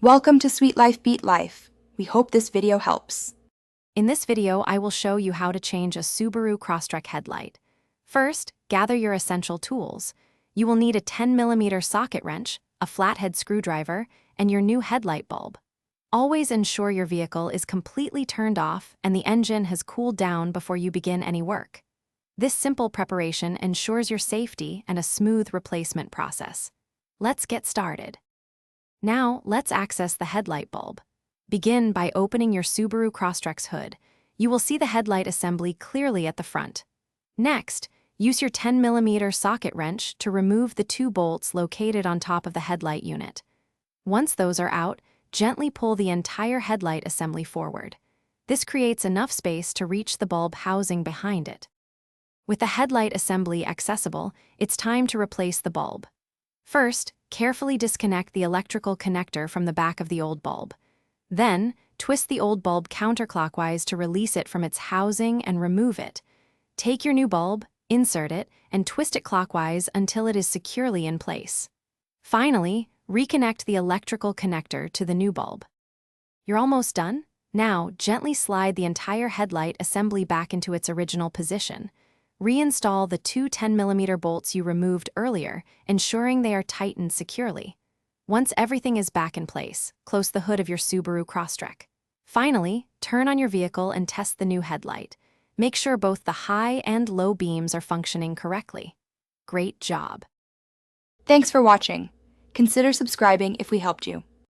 Welcome to Sweet Life Beat Life. We hope this video helps. In this video, I will show you how to change a Subaru Crosstrek headlight. First, gather your essential tools. You will need a 10mm socket wrench, a flathead screwdriver, and your new headlight bulb. Always ensure your vehicle is completely turned off and the engine has cooled down before you begin any work. This simple preparation ensures your safety and a smooth replacement process. Let's get started. Now, let's access the headlight bulb. Begin by opening your Subaru Crosstrek's hood. You will see the headlight assembly clearly at the front. Next, use your 10mm socket wrench to remove the two bolts located on top of the headlight unit. Once those are out, gently pull the entire headlight assembly forward. This creates enough space to reach the bulb housing behind it. With the headlight assembly accessible, it's time to replace the bulb. First, carefully disconnect the electrical connector from the back of the old bulb. Then, twist the old bulb counterclockwise to release it from its housing and remove it. Take your new bulb, insert it, and twist it clockwise until it is securely in place. Finally, reconnect the electrical connector to the new bulb. You're almost done? Now, gently slide the entire headlight assembly back into its original position. Reinstall the two 10mm bolts you removed earlier, ensuring they are tightened securely. Once everything is back in place, close the hood of your Subaru Crosstrek. Finally, turn on your vehicle and test the new headlight. Make sure both the high and low beams are functioning correctly. Great job! Thanks for watching. Consider subscribing if we helped you.